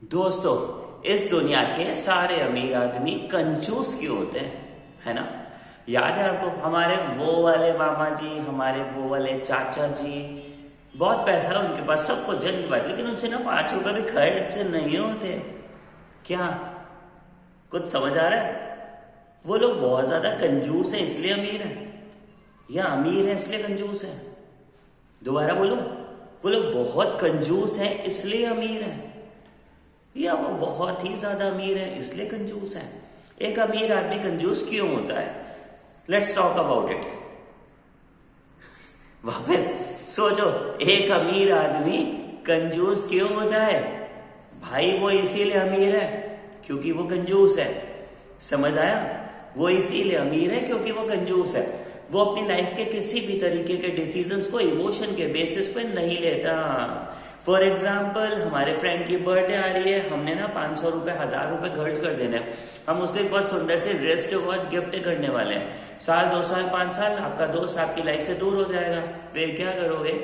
दोस्तों, इस दुनिया के सारे अमीर आदमी कंजूस क्यों होते हैं, है ना। याद है आपको, हमारे वो वाले मामा जी, हमारे वो वाले चाचा जी, बहुत पैसा है उनके पास, सबको जन की बात, लेकिन उनसे ना 5 रुपए भी खर्च नहीं होते। क्या कुछ समझ आ रहा है? वो लोग बहुत ज्यादा कंजूस हैं इसलिए अमीर हैं, या अमीर है इसलिए कंजूस है? दोबारा बोलो, वो लोग बहुत कंजूस हैं इसलिए अमीर हैं, या वो बहुत ही ज्यादा अमीर है इसलिए कंजूस है? एक अमीर आदमी कंजूस क्यों होता है? Let's talk about it. वापस सोचो, एक अमीर आदमी कंजूस क्यों होता है? भाई वो इसीलिए अमीर है क्योंकि वो कंजूस है। समझ आया? वो इसीलिए अमीर है क्योंकि वो कंजूस है। वो अपनी लाइफ के किसी भी तरीके के डिसीजंस को इमोशन के बेसिस पे नहीं लेता। फॉर एग्जाम्पल, हमारे फ्रेंड की बर्थडे आ रही है, हमने ना 500 रुपए 1000 रुपए खर्च कर देने हैं। हम उसको एक बहुत सुंदर से रिस्ट वॉच गिफ्ट करने वाले हैं। साल 2 साल 5 साल आपका दोस्त आपकी लाइफ से दूर हो जाएगा, फिर क्या करोगे?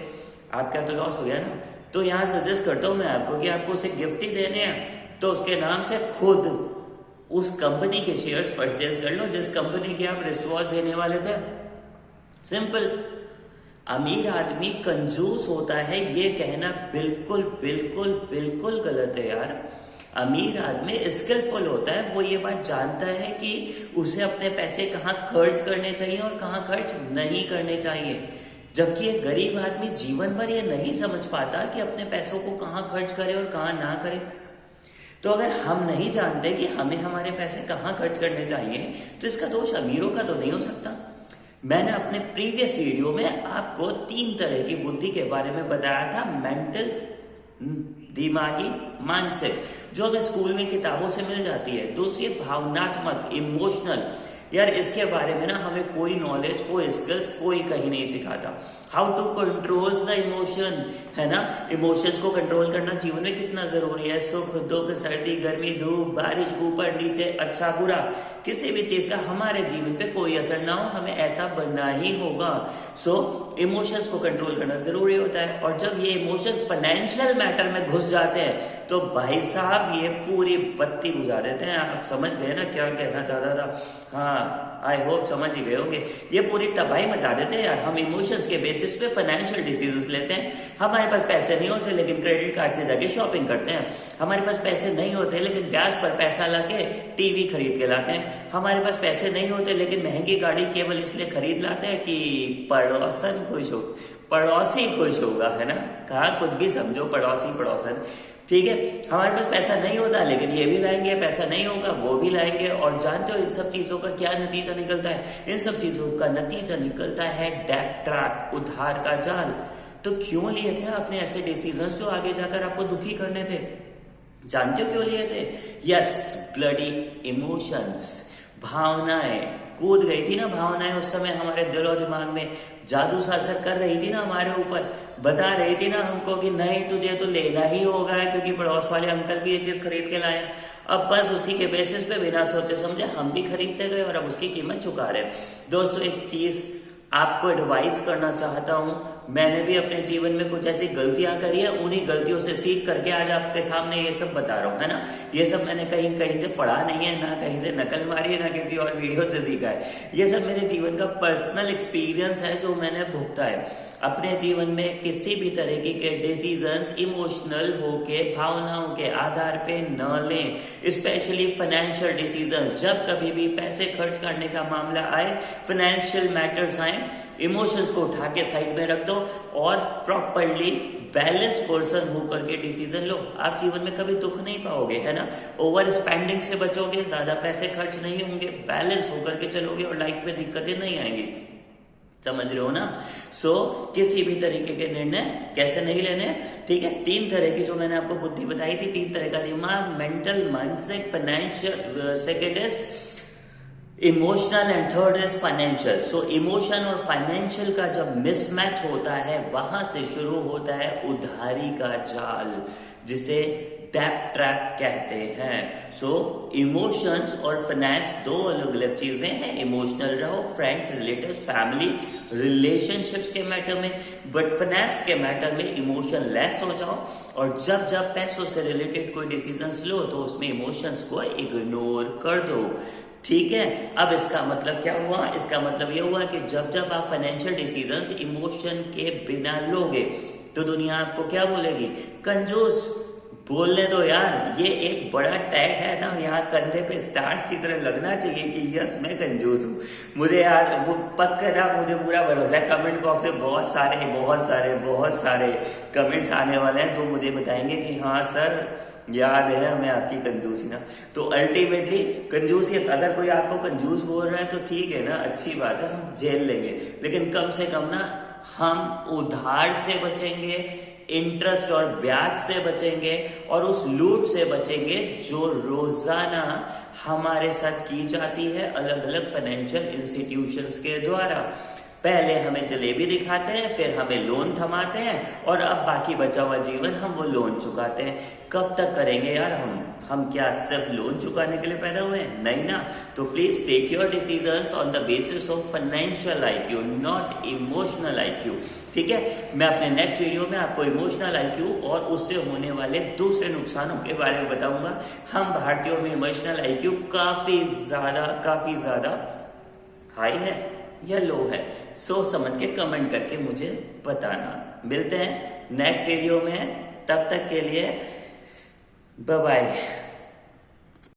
आपका तो लॉस हो गया ना। तो यहाँ सजेस्ट करता हूँ मैं आपको कि आपको उसे गिफ्ट ही देने हैं तो उसके नाम से खुद उस कंपनी के शेयर्स परचेज कर लो जिस कंपनी के आप रिस्ट वॉच देने वाले थे। सिंपल। अमीर आदमी कंजूस होता है ये कहना बिल्कुल बिल्कुल बिल्कुल गलत है यार। अमीर आदमी स्किलफुल होता है, वो ये बात जानता है कि उसे अपने पैसे कहाँ खर्च करने चाहिए और कहाँ खर्च नहीं करने चाहिए। जबकि एक गरीब आदमी जीवन भर ये नहीं समझ पाता कि अपने पैसों को कहाँ खर्च करे और कहाँ ना करे। तो अगर हम नहीं जानते कि हमें हमारे पैसे कहाँ खर्च करने चाहिए तो इसका दोष अमीरों का तो नहीं हो सकता। मैंने अपने प्रीवियस वीडियो में आपको 3 तरह की बुद्धि के बारे में बताया था। मेंटल, दिमागी, मानसिक, जो हमें स्कूल में किताबों से मिल जाती है। दूसरी भावनात्मक, इमोशनल। यार इसके बारे में ना हमें कोई नॉलेज, कोई स्किल्स कोई कहीं नहीं सिखाता। How to control the emotion, है ना। इमोशंस को कंट्रोल करना जीवन में कितना जरूरी है। सुख दुख, सर्दी गर्मी, धूप बारिश, ऊपर नीचे, अच्छा बुरा, किसी भी चीज का हमारे जीवन पे कोई असर ना हो, हमें ऐसा बनना ही होगा। सो इमोशंस को कंट्रोल करना जरूरी होता है। और जब ये इमोशंस फाइनेंशियल मैटर में घुस जाते हैं तो भाई साहब ये पूरी बत्ती बुझा देते हैं। आप समझ गए ना क्या कहना चाहता था? हाँ, आई होप समझ ही गए होंगे। ये पूरी तबाही मचा देते हैं यार। हम इमोशंस के बेसिस पे फाइनेंशियल डिसीजंस लेते हैं। हमारे पास पैसे नहीं होते लेकिन क्रेडिट कार्ड से जाके शॉपिंग करते हैं। हमारे पास पैसे नहीं होते लेकिन ब्याज पर पैसा लाके टीवी खरीद के लाते हैं। हमारे पास पैसे नहीं होते लेकिन महंगी गाड़ी केवल इसलिए खरीद लाते हैं कि पड़ोसन खुश हो, पड़ोसी खुश होगा, है ना। कहा कुछ भी समझो, पड़ोसी पड़ोसन, ठीक है। हमारे पास पैसा नहीं होता लेकिन ये भी लाएंगे, पैसा नहीं होगा वो भी लाएंगे। और जानते हो इन सब चीजों का क्या नतीजा निकलता है? इन सब चीजों का नतीजा निकलता है डेट ट्रैप, उधार का जाल। तो क्यों लिए थे आपने ऐसे डिसीजंस जो आगे जाकर आपको दुखी करने थे? जानते हो क्यों लिए थे? यस, ब्लडी इमोशंस, भावनाएं कूद गई थी ना। भावनाएं उस समय हमारे दिल और दिमाग में जादू सा असर कर रही थी ना, हमारे ऊपर बता रही थी ना हमको कि नहीं तुझे तो लेना ही होगा क्योंकि पड़ोस वाले अंकल भी ये चीज खरीद के लाए। अब बस उसी के बेसिस पे बिना सोचे समझे हम भी खरीदते गए और अब उसकी कीमत चुका रहे। दोस्तों, एक चीज आपको एडवाइस करना चाहता हूं। मैंने भी अपने जीवन में कुछ ऐसी गलतियां करी है, उन्हीं गलतियों से सीख करके आज आपके सामने ये सब बता रहा हूं, है ना। ये सब मैंने कहीं कहीं से पढ़ा नहीं है, ना कहीं से नकल मारी है, ना किसी और वीडियो से सीखा है। ये सब मेरे जीवन का पर्सनल एक्सपीरियंस है जो मैंने भुगता है। अपने जीवन में किसी भी तरीके के डिसीजंस इमोशनल होके, भावनाओं के आधार पे न लें, स्पेशली फाइनेंशियल डिसीजंस। जब कभी भी पैसे खर्च करने का मामला आए, फाइनेंशियल मैटर्स आए, इमोशंस को उठा के साइड में रख दो और प्रॉपरली बैलेंस पर्सन होकर के डिसीजन लो। आप जीवन में कभी दुख नहीं पाओगे, है ना। ओवर स्पेंडिंग से बचोगे, ज्यादा पैसे खर्च नहीं होंगे, बैलेंस होकर के चलोगे और लाइफ में दिक्कतें नहीं आएंगी। समझ रहे हो ना। सो किसी भी तरीके के निर्णय कैसे नहीं लेने, ठीक है। 3 तरह की जो मैंने आपको बुद्धि बताई थी, 3 तरह का दिमाग, मेंटल, मानसिक, financial, second is emotional and third is financial. So emotion और फाइनेंशियल का जब मिसमैच होता है वहां से शुरू होता है उधारी का जाल, जिसे डेब्ट ट्रैप कहते हैं। सो इमोशंस और फाइनेंस दो अलग अलग चीजें हैं। इमोशनल रहो फ्रेंड्स, रिलेटिव्स, फैमिली, रिलेशनशिप्स के मैटर में, बट फाइनेंस के मैटर में इमोशन लेस हो जाओ। और जब जब पैसों से रिलेटेड कोई डिसीजंस लो तो उसमें इमोशंस को इग्नोर कर दो, ठीक है। अब इसका मतलब क्या हुआ? इसका मतलब ये हुआ कि जब जब आप फाइनेंशियल डिसीजंस इमोशन के बिना लोगे तो दुनिया आपको क्या बोलेगी? कंजूस। बोलने दो यार, ये एक बड़ा टैग है ना, यहाँ कंधे पे स्टार्स की तरह लगना चाहिए कि यस मैं कंजूस हूँ। मुझे यार वो पक्का, मुझे पूरा भरोसा है कमेंट बॉक्स में बहुत सारे कमेंट्स आने वाले हैं जो मुझे बताएंगे कि हाँ सर याद है हमें आपकी कंजूसी ना। तो अल्टीमेटली कंजूसियत, अगर कोई आपको कंजूस बोल रहा है तो ठीक है ना, अच्छी बात है, हम झेल लेंगे, लेकिन कम से कम ना हम उधार से बचेंगे, इंटरेस्ट और ब्याज से बचेंगे, और उस लूट से बचेंगे जो रोजाना हमारे साथ की जाती है अलग अलग फाइनेंशियल इंस्टीट्यूशंस के द्वारा। पहले हमें जलेबी दिखाते हैं, फिर हमें लोन थमाते हैं, और अब बाकी बचा हुआ जीवन हम वो लोन चुकाते हैं। कब तक करेंगे यार हम क्या सिर्फ लोन चुकाने के लिए पैदा हुए हैं? नहीं ना। तो please take your decisions on the basis of financial IQ, not emotional IQ, ठीक है। मैं अपने नेक्स्ट वीडियो में आपको इमोशनल IQ और उससे होने वाले दूसरे नुकसानों के बारे में बताऊंगा। हम भारतीयों में इमोशनल IQ काफी ज्यादा हाई है या लो है, सोच समझ के कमेंट करके मुझे बताना। मिलते हैं नेक्स्ट वीडियो में, तब तक के लिए बाय बाय।